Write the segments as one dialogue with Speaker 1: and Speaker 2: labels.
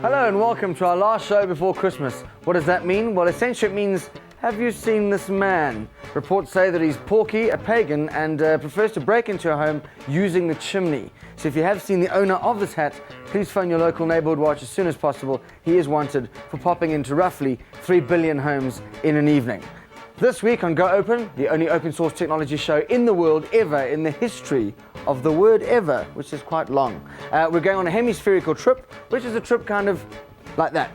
Speaker 1: Hello and welcome to our last show before Christmas. What does that mean? Well, essentially it means, have you seen this man? Reports say that he's porky, a pagan, and prefers to break into a home using the chimney. So if you have seen the owner of this hat, please phone your local neighborhood watch as soon as possible. He is wanted for popping into roughly 3 billion homes in an evening. This week on Go Open, the only open source technology show in the world ever in the history of the word ever, which is quite long. We're going on a hemispherical trip, which is a trip kind of like that.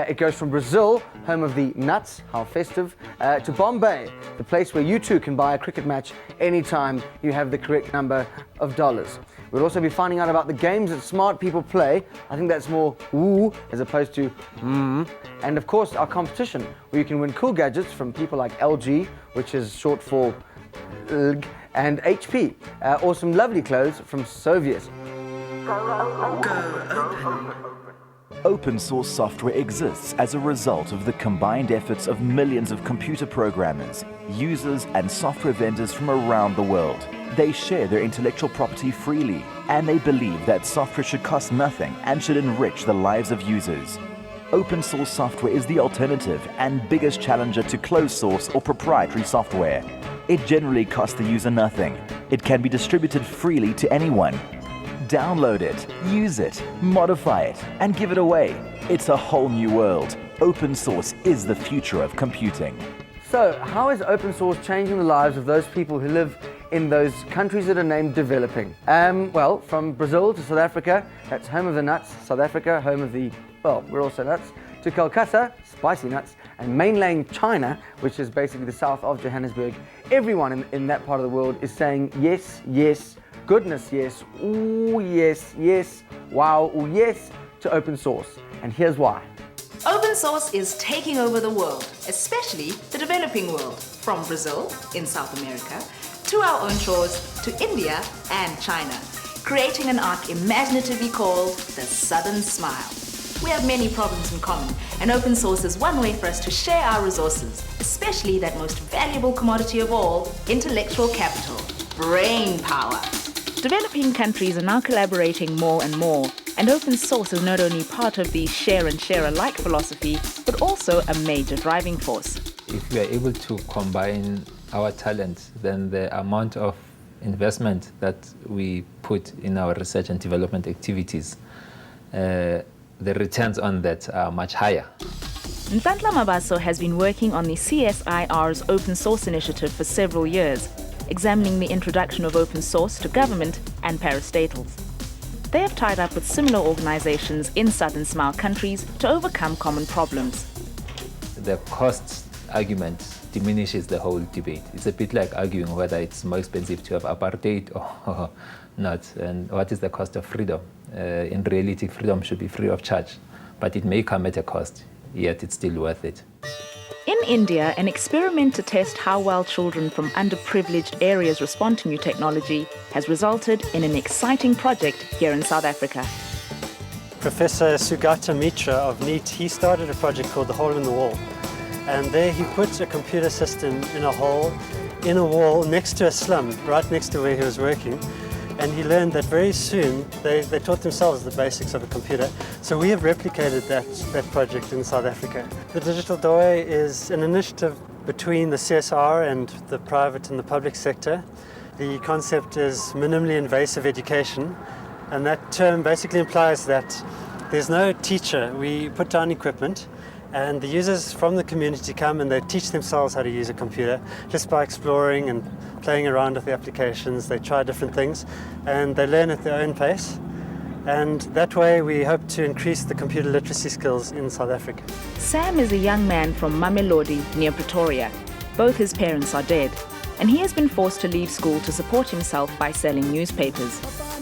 Speaker 1: It goes from Brazil, home of the nuts, how festive, to Bombay, the place where you too can buy a cricket match anytime you have the correct number of dollars. We'll also be finding out about the games that smart people play. I think that's more woo as opposed to And of course our competition, where you can win cool gadgets from people like LG, which is short for LG, and HP, or some lovely clothes from Soviet.
Speaker 2: Open source software exists as a result of the combined efforts of millions of computer programmers, users, and software vendors from around the world. They share their intellectual property freely, and they believe that software should cost nothing and should enrich the lives of users. Open source software is the alternative and biggest challenger to closed source or proprietary software. It generally costs the user nothing. It can be distributed freely to anyone. Download it, use it, modify it, and give it away. It's a whole new world. Open source is the future of computing.
Speaker 1: So, how is open source changing the lives of those people who live in those countries that are named developing? Well, from Brazil to South Africa, that's home of the nuts. South Africa, home of the, well, we're also nuts. To Calcutta, spicy nuts. And mainland China, which is basically the south of Johannesburg. Everyone in that part of the world is saying yes, yes, goodness yes, ooh yes, yes, wow, ooh yes to open source. And here's why.
Speaker 3: Open source is taking over the world, especially the developing world, from Brazil in South America to our own shores to India and China, creating an arc imaginatively called the Southern Smile. We have many problems in common, and open source is one way for us to share our resources, especially that most valuable commodity of all, intellectual capital, brain power. Developing countries are now collaborating more and more, and open source is not only part of the share and share alike philosophy, but also a major driving force.
Speaker 4: If we are able to combine our talent, then the amount of investment that we put in our research and development activities, the returns on that are much higher.
Speaker 3: Ntantla Mabaso has been working on the CSIR's open source initiative for several years, examining the introduction of open source to government and parastatals. They have tied up with similar organizations in Southern Smile countries to overcome common problems.
Speaker 4: The cost argument diminishes the whole debate. It's a bit like arguing whether it's more expensive to have apartheid or not, and what is the cost of freedom. In reality, freedom should be free of charge, but it may come at a cost, yet it's still worth it.
Speaker 3: In India, an experiment to test how well children from underprivileged areas respond to new technology has resulted in an exciting project here in South Africa.
Speaker 5: Professor Sugata Mitra of NEET, he started a project called the Hole in the Wall. And there he put a computer system in a hole, in a wall, next to a slum, right next to where he was working. And he learned that very soon they taught themselves the basics of a computer. So we have replicated that project in South Africa. The Digital Doorway is an initiative between the CSR and the private and the public sector. The concept is minimally invasive education, and that term basically implies that there's no teacher. We put down equipment, and the users from the community come and they teach themselves how to use a computer just by exploring and playing around with the applications. They try different things and they learn at their own pace. And that way we hope to increase the computer literacy skills in South Africa.
Speaker 3: Sam is a young man from Mamelodi near Pretoria. Both his parents are dead, and he has been forced to leave school to support himself by selling newspapers.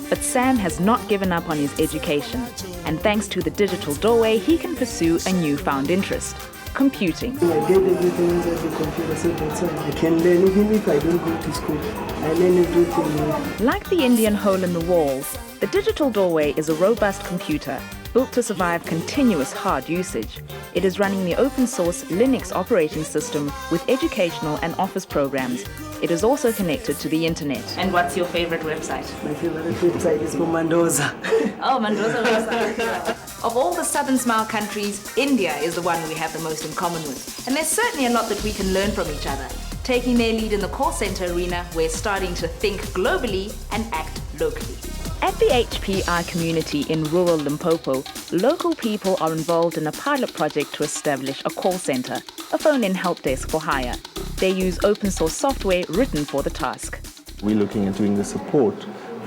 Speaker 3: But Sam has not given up on his education, and thanks to the Digital Doorway, he can pursue a newfound interest, computing.
Speaker 6: I get everything inside the computer so that I can learn even if I don't go to school. I learn everything.
Speaker 3: Like the Indian hole in the wall, the Digital Doorway is a robust computer built to survive continuous hard usage. It is running the open source Linux operating system with educational and office programs. It is also connected to the internet. And what's your favorite website?
Speaker 6: My favorite website is for Mandoza.
Speaker 3: Oh, Mandoza website. Of all the Southern Smile countries, India is the one we have the most in common with. And there's certainly a lot that we can learn from each other. Taking their lead in the call center arena, we're starting to think globally and act locally. At the HPI community in rural Limpopo, local people are involved in a pilot project to establish a call center, a phone-in help desk for hire. They use open source software written for the task.
Speaker 7: We're looking at doing the support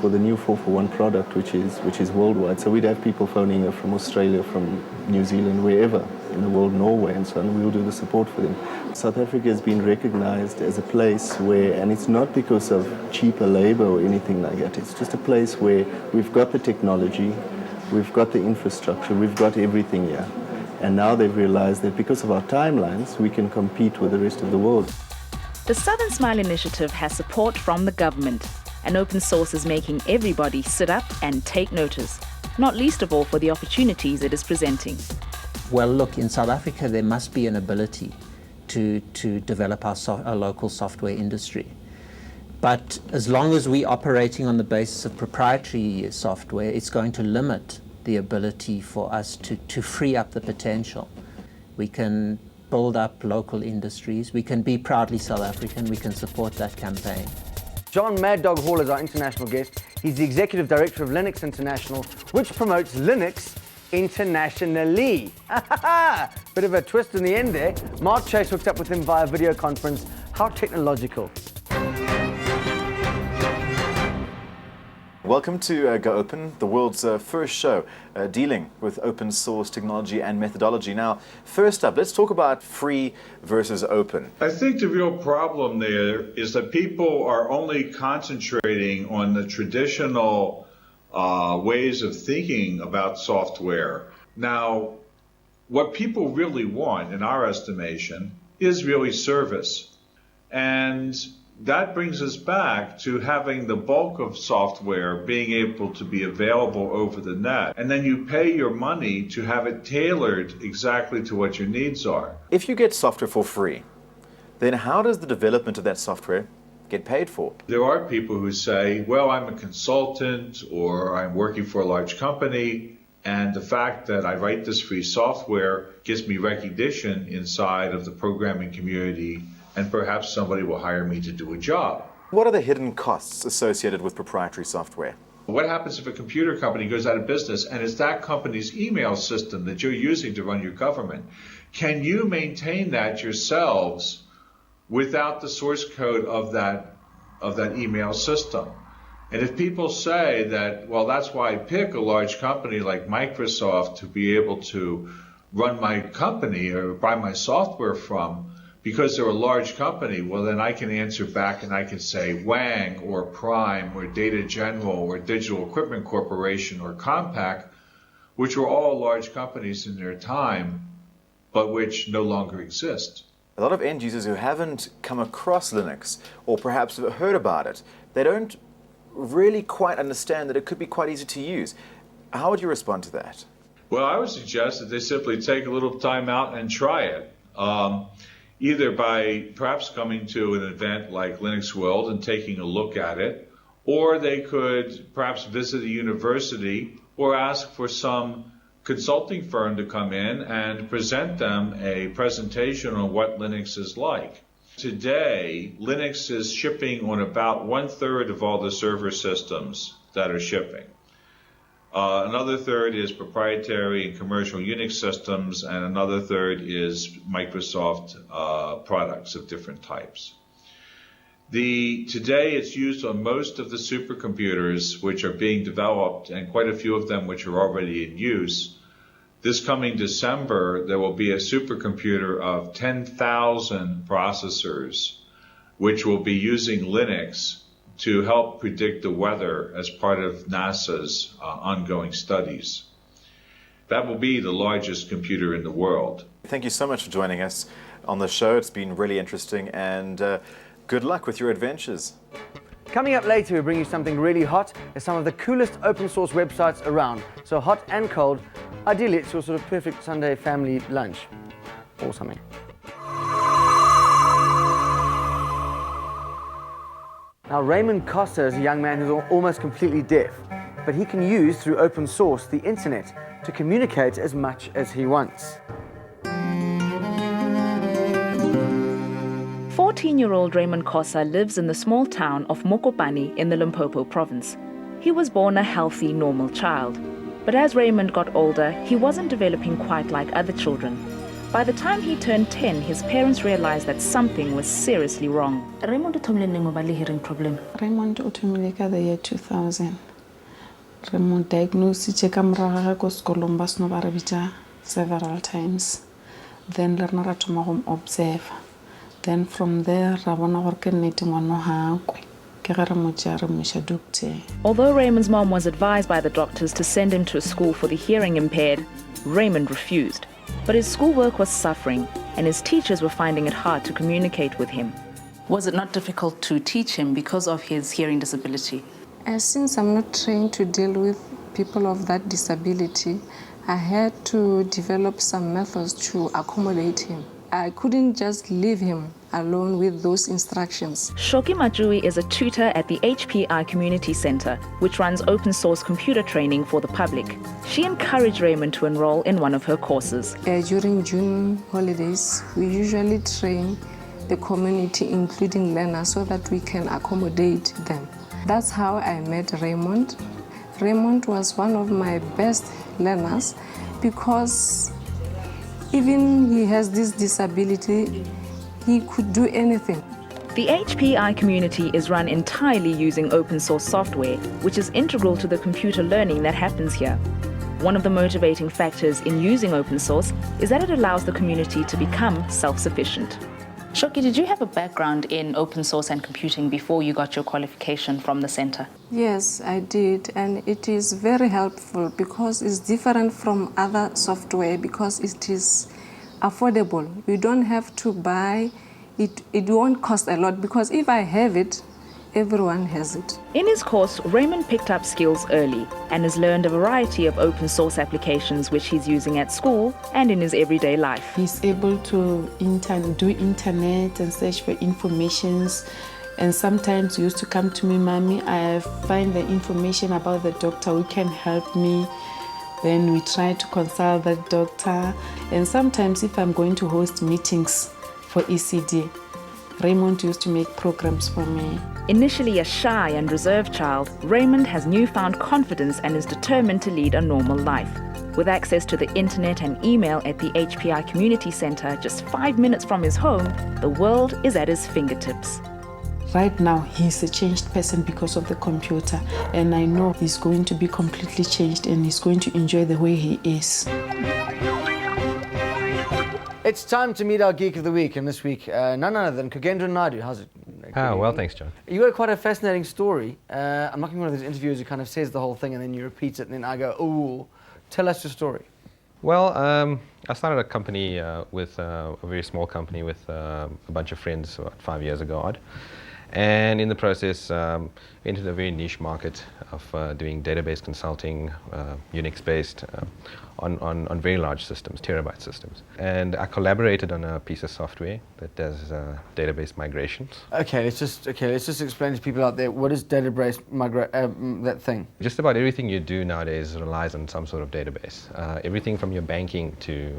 Speaker 7: for the new 441 product, which is worldwide. So we'd have people phoning up from Australia, from New Zealand, wherever in the world, Norway and so on. We'll do the support for them. South Africa has been recognized as a place where, and it's not because of cheaper labor or anything like that, it's just a place where we've got the technology, we've got the infrastructure, we've got everything here. And now they've realized that because of our timelines, we can compete with the rest of the world.
Speaker 3: The Southern Smile Initiative has support from the government, and open source is making everybody sit up and take notice, not least of all for the opportunities it is presenting.
Speaker 8: Well, look, in South Africa, there must be an ability to develop our local software industry. But as long as we're operating on the basis of proprietary software, it's going to limit the ability for us to free up the potential. We can build up local industries. We can be proudly South African. We can support that campaign.
Speaker 1: John Mad Dog Hall is our international guest. He's the Executive Director of Linux International, which promotes Linux internationally. Bit of a twist in the end there. Mark Chase hooked up with him via video conference. How technological.
Speaker 2: Welcome to Go Open, the world's first show dealing with open source technology and methodology. Now, first up, let's talk about free versus open.
Speaker 9: I think the real problem there is that people are only concentrating on the traditional ways of thinking about software. Now, what people really want, in our estimation, is really service. And that brings us back to having the bulk of software being able to be available over the net. And then you pay your money to have it tailored exactly to what your needs are.
Speaker 2: If you get software for free, then how does the development of that software get paid for?
Speaker 9: There are people who say, well, I'm a consultant or I'm working for a large company, and the fact that I write this free software gives me recognition inside of the programming community, and perhaps somebody will hire me to do a job.
Speaker 2: What are the hidden costs associated with proprietary software?
Speaker 9: What happens if a computer company goes out of business and it's that company's email system that you're using to run your government? Can you maintain that yourselves without the source code of that email system? And if people say that, well, that's why I pick a large company like Microsoft to be able to run my company or buy my software from, because they're a large company, well, then I can answer back and I can say Wang or Prime or Data General or Digital Equipment Corporation or Compaq, which were all large companies in their time, but which no longer exist.
Speaker 2: A lot of end users who haven't come across Linux or perhaps have heard about it, they don't really quite understand that it could be quite easy to use. How would you respond to that?
Speaker 9: Well, I would suggest that they simply take a little time out and try it. Either by perhaps coming to an event like Linux World and taking a look at it, or they could perhaps visit a university or ask for some consulting firm to come in and present them a presentation on what Linux is like. Today, Linux is shipping on about 1/3 of all the server systems that are shipping. Another third is proprietary and commercial Unix systems, and another third is Microsoft products of different types. Today it's used on most of the supercomputers which are being developed, and quite a few of them which are already in use. This coming December, there will be a supercomputer of 10,000 processors which will be using Linux to help predict the weather as part of NASA's ongoing studies. That will be the largest computer in the world.
Speaker 2: Thank you so much for joining us on the show. It's been really interesting, and good luck with your adventures.
Speaker 1: Coming up later, we bring you something really hot. It's some of the coolest open source websites around. So hot and cold. Ideally, it's your sort of perfect Sunday family lunch or something. Now, Raymond Costa is a young man who's almost completely deaf, but he can use, through open source, the internet to communicate as much as he wants.
Speaker 3: 14-year-old Raymond Khosa lives in the small town of Mokopane in the Limpopo province. He was born a healthy, normal child. But as Raymond got older, he wasn't developing quite like other children. By the time he turned 10, his parents realized that something was seriously wrong.
Speaker 10: Raymond uthomile hearing problem.
Speaker 11: Raymond uthomile ka the year 2000. Raymond diagnosed ka moraga go sekolong ba sno ba re bitsa several times. Then lerna ra thoma go observe. Then from there ra bona gore ke nnete ngwana hakwe.
Speaker 3: Although Raymond's mom was advised by the doctors to send him to a school for the hearing impaired, Raymond refused. But his schoolwork was suffering, and his teachers were finding it hard to communicate with him.
Speaker 10: Was it not difficult to teach him because of his hearing disability?
Speaker 11: Since I'm not trained to deal with people of that disability, I had to develop some methods to accommodate him. I couldn't just leave him alone with those instructions.
Speaker 3: Shoki Majui is a tutor at the HPI Community Center, which runs open source computer training for the public. She encouraged Raymond to enroll in one of her courses.
Speaker 11: During June holidays, we usually train the community, including learners, so that we can accommodate them. That's how I met Raymond. Raymond was one of my best learners because even he has this disability, he could do anything.
Speaker 3: The HPI community is run entirely using open source software, which is integral to the computer learning that happens here. One of the motivating factors in using open source is that it allows the community to become self-sufficient.
Speaker 10: Shoki, did you have a background in open source and computing before you got your qualification from the center?
Speaker 11: Yes, I did, and it is very helpful because it's different from other software because it is affordable. You don't have to buy it. It won't cost a lot because if I have it, everyone has it.
Speaker 3: In his course, Raymond picked up skills early and has learned a variety of open source applications which he's using at school and in his everyday life.
Speaker 11: He's able to do internet and search for informations. And sometimes he used to come to me, Mommy, I find the information about the doctor who can help me. Then we try to consult that doctor. And sometimes if I'm going to host meetings for ECD, Raymond used to make programs for me.
Speaker 3: Initially a shy and reserved child, Raymond has newfound confidence and is determined to lead a normal life. With access to the internet and email at the HPI Community Center just 5 minutes from his home, the world is at his fingertips.
Speaker 11: Right now, he's a changed person because of the computer, and I know he's going to be completely changed and he's going to enjoy the way he is.
Speaker 1: It's time to meet our Geek of the Week, and this week, none other than Kogendra Naidu. How's it?
Speaker 12: Well, thanks, John.
Speaker 1: You got quite a fascinating story. I'm not one of those interviewers who kind of says the whole thing and then you repeat it and then I go, ooh. Tell us your story.
Speaker 12: Well, I started a company with a very small company with a bunch of friends about 5 years ago odd. And in the process, entered a very niche market of doing database consulting, Unix-based, on very large systems, terabyte systems. And I collaborated on a piece of software that does database migrations.
Speaker 1: Okay, let's just explain to people out there, what is database that thing?
Speaker 12: Just about everything you do nowadays relies on some sort of database. Everything from your banking to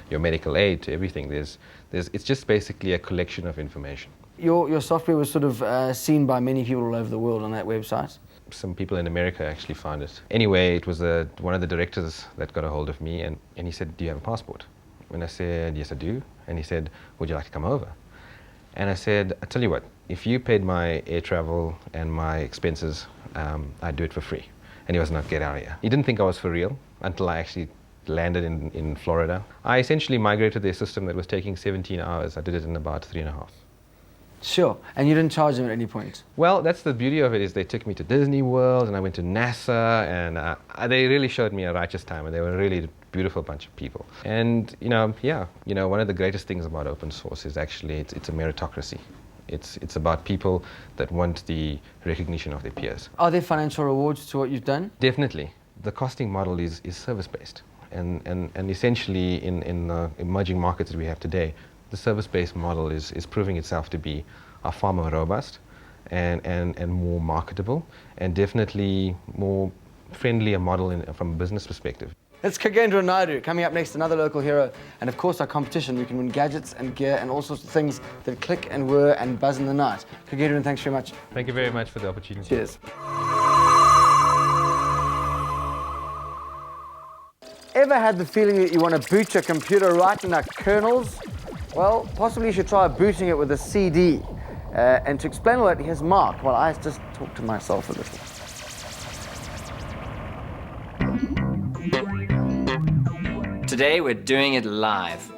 Speaker 12: your medical aid to everything. It's just basically a collection of information.
Speaker 1: Your software was sort of seen by many people all over the world on that website.
Speaker 12: Some people in America actually found it. Anyway, it was one of the directors that got a hold of me and he said, do you have a passport? And I said, yes, I do. And he said, would you like to come over? And I said, I tell you what, if you paid my air travel and my expenses, I'd do it for free. And he was not, get out of here. He didn't think I was for real until I actually landed in Florida. I essentially migrated their system that was taking 17 hours. I did it in about 3.5.
Speaker 1: Sure, and you didn't charge them at any point?
Speaker 12: Well, that's the beauty of it, is they took me to Disney World and I went to NASA and they really showed me a righteous time and they were a really beautiful bunch of people. And, one of the greatest things about open source is actually it's a meritocracy. It's about people that want the recognition of their peers.
Speaker 1: Are there financial rewards to what you've done?
Speaker 12: Definitely. The costing model is service-based. And essentially in the emerging markets that we have today, the service-based model is proving itself to be far more robust and more marketable and definitely more friendly a model from a business perspective.
Speaker 1: It's Kagendra Naidu. Coming up next, another local hero. And of course, our competition. We can win gadgets and gear and all sorts of things that click and whir and buzz in the night. Kagendra, thanks very much.
Speaker 12: Thank you very much for the opportunity.
Speaker 1: Cheers. Ever had the feeling that you want to boot your computer right in the kernels? Well, possibly you should try booting it with a CD. And to explain all that, here's Mark, while I just talk to myself a little.
Speaker 13: Today we're doing it live.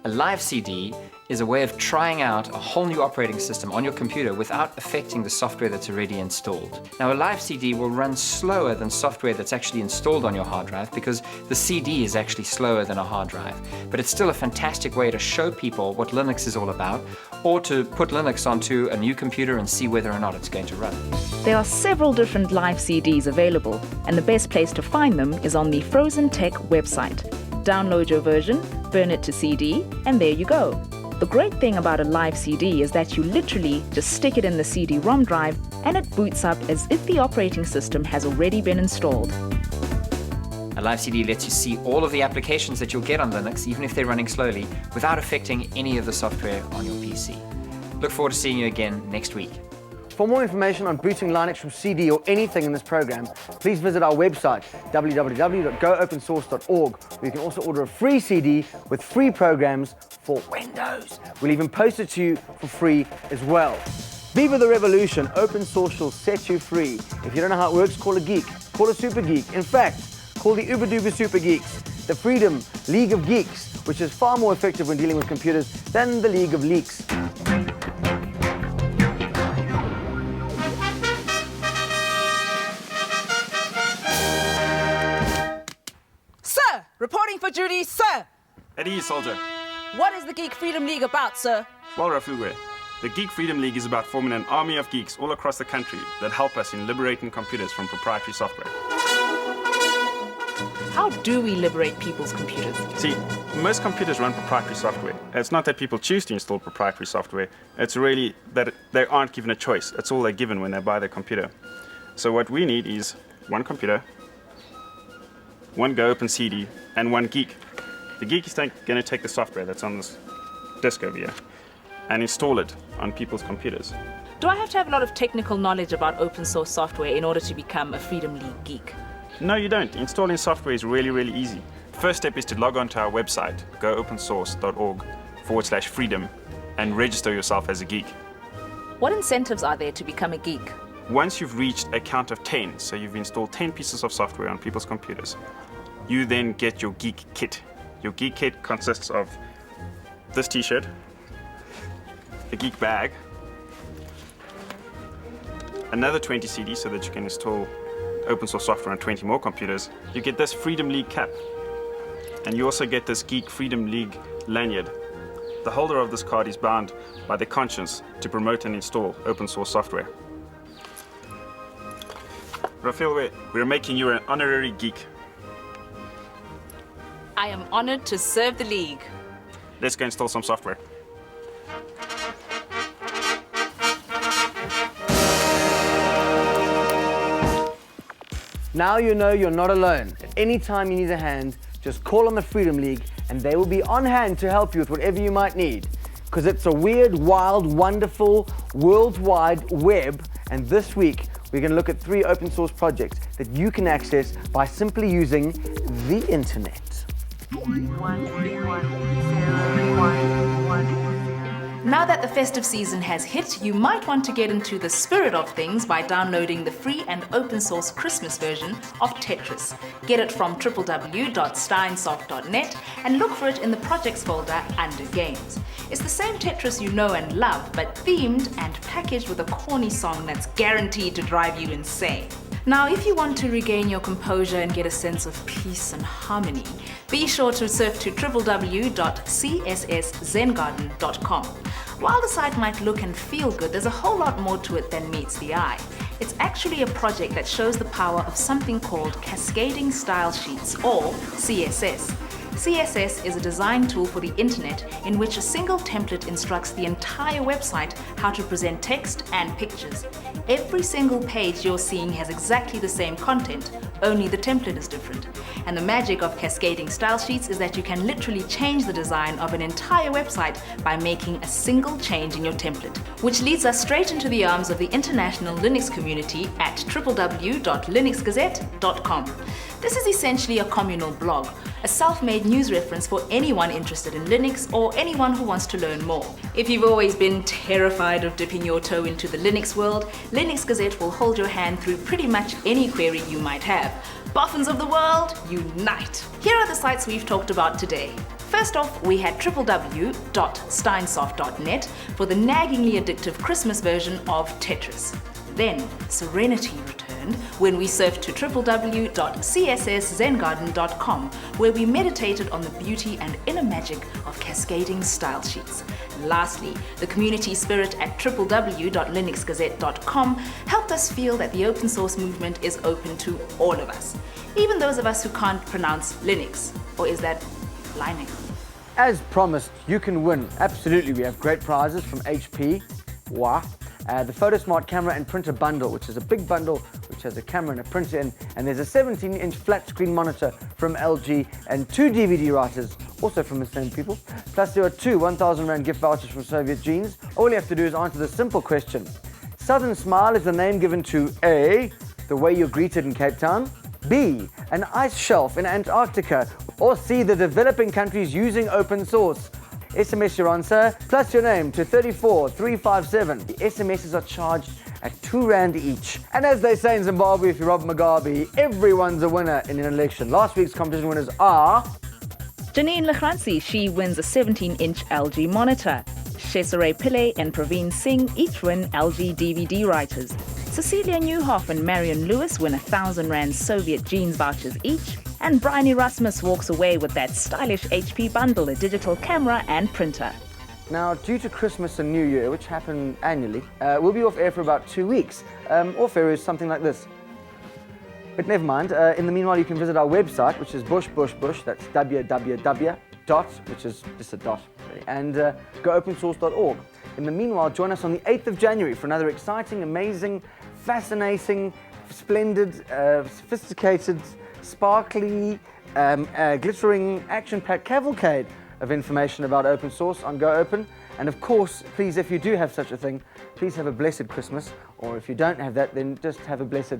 Speaker 13: A live CD is a way of trying out a whole new operating system on your computer without affecting the software that's already installed. Now, a live CD will run slower than software that's actually installed on your hard drive because the CD is actually slower than a hard drive. But it's still a fantastic way to show people what Linux is all about, or to put Linux onto a new computer and see whether or not it's going to run.
Speaker 10: There are several different live CDs available, and the best place to find them is on the Frozen Tech website. Download your version, burn it to CD, and there you go. The great thing about a live CD is that you literally just stick it in the CD-ROM drive and it boots up as if the operating system has already been installed.
Speaker 13: A live CD lets you see all of the applications that you'll get on Linux, even if they're running slowly, without affecting any of the software on your PC. Look forward to seeing you again next week.
Speaker 1: For more information on booting Linux from CD or anything in this program, please visit our website, www.goopensource.org, where you can also order a free CD with free programs for Windows. We'll even post it to you for free as well. Viva the revolution, open source will set you free. If you don't know how it works, call a geek, call a super geek. In fact, call the Uber Duper Super Geeks, the Freedom League of Geeks, which is far more effective when dealing with computers than the League of Leaks.
Speaker 14: Sir! Reporting for duty, sir!
Speaker 15: At ease, soldier.
Speaker 14: What is the Geek Freedom League about, sir?
Speaker 15: Well, Rafugwe, the Geek Freedom League is about forming an army of geeks all across the country that help us in liberating computers from proprietary software.
Speaker 10: How do we liberate people's computers?
Speaker 15: See, most computers run proprietary software. It's not that people choose to install proprietary software, it's really that they aren't given a choice. It's all they're given when they buy their computer. So what we need is one computer, one Go Open CD, and one geek. The geek is going to take the software that's on this disk over here and install it on people's computers.
Speaker 10: Do I have to have a lot of technical knowledge about open source software in order to become a Freedom League geek?
Speaker 15: No, you don't. Installing software is really, really easy. First step is to log on to our website, goopensource.org/freedom, and register yourself as a geek.
Speaker 10: What incentives are there to become a geek?
Speaker 15: Once you've reached a count of 10, so you've installed 10 pieces of software on people's computers, you then get your geek kit. Your geek kit consists of this t-shirt, a geek bag, another 20 CDs so that you can install open source software on 20 more computers. You get this Freedom League cap, and you also get this Geek Freedom League lanyard. The holder of this card is bound by their conscience to promote and install open source software. Raphael, we're making you an honorary geek.
Speaker 10: I am honored to serve the League.
Speaker 15: Let's go install some software.
Speaker 1: Now you know you're not alone. At any time you need a hand, just call on the Freedom League and they will be on hand to help you with whatever you might need. Because it's a weird, wild, wonderful, worldwide web, and this week we're going to look at 3 open source projects that you can access by simply using the internet.
Speaker 3: Now that the festive season has hit, you might want to get into the spirit of things by downloading the free and open source Christmas version of Tetris. Get it from www.steinsoft.net and look for it in the projects folder under Games. It's the same Tetris you know and love, but themed and packaged with a corny song that's guaranteed to drive you insane. Now, if you want to regain your composure and get a sense of peace and harmony, be sure to surf to www.csszengarden.com. While the site might look and feel good, there's a whole lot more to it than meets the eye. It's actually a project that shows the power of something called Cascading Style Sheets, or CSS. CSS is a design tool for the internet in which a single template instructs the entire website how to present text and pictures. Every single page you're seeing has exactly the same content, only the template is different. And the magic of cascading style sheets is that you can literally change the design of an entire website by making a single change in your template. Which leads us straight into the arms of the international Linux community at www.linuxgazette.com. This is essentially a communal blog, a self-made news reference for anyone interested in Linux or anyone who wants to learn more. If you've always been terrified of dipping your toe into the Linux world, Linux Gazette will hold your hand through pretty much any query you might have. Boffins of the world, unite! Here are the sites we've talked about today. First off, we had www.steinsoft.net for the naggingly addictive Christmas version of Tetris. Then, Serenity returned when we surfed to www.csszengarden.com, where we meditated on the beauty and inner magic of cascading style sheets. Lastly, the community spirit at www.linuxgazette.com helped us feel that the open source movement is open to all of us, even those of us who can't pronounce Linux. Or is that Linux?
Speaker 1: As promised, you can win. Absolutely, we have great prizes from HP. Wow. The PhotoSmart camera and printer bundle, which is a big bundle which has a camera and a printer in, and there's a 17-inch flat screen monitor from LG and 2 DVD writers, also from the same people. Plus there are 2 1,000 Rand gift vouchers from Soviet Jeans. All you have to do is answer the simple question. Southern Smile is the name given to A, the way you're greeted in Cape Town, B, an ice shelf in Antarctica, or C, the developing countries using open source. SMS your answer, plus your name to 34357. The SMSs are charged at 2 Rand each. And as they say in Zimbabwe, if you rob Mugabe, everyone's a winner in an election. Last week's competition winners are...
Speaker 10: Janine Lachransi, she wins a 17-inch LG monitor. Shesare Pillay and Praveen Singh each win LG DVD writers. Cecilia Newhoff and Marion Lewis win 1,000 Rand Soviet Jeans vouchers each. And Brian Erasmus walks away with that stylish HP bundle, a digital camera and printer.
Speaker 1: Now, due to Christmas and New Year, which happen annually, we'll be off air for about 2 weeks. Off air is something like this. But never mind. In the meanwhile, you can visit our website, which is bush. That's www. Which is just a dot, really, and goopensource.org. In the meanwhile, join us on the 8th of January for another exciting, amazing, fascinating, splendid, sophisticated, sparkly, glittering, action-packed cavalcade of information about open source on Go Open. And of course, please, if you do have such a thing, please have a blessed Christmas. Or if you don't have that, then just have a blessed,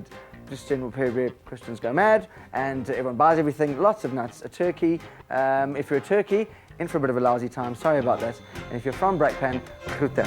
Speaker 1: just general period where Christians go mad and everyone buys everything, lots of nuts, a turkey. If you're a turkey, in for a bit of a lousy time, sorry about that. And if you're from Brakpan, groete.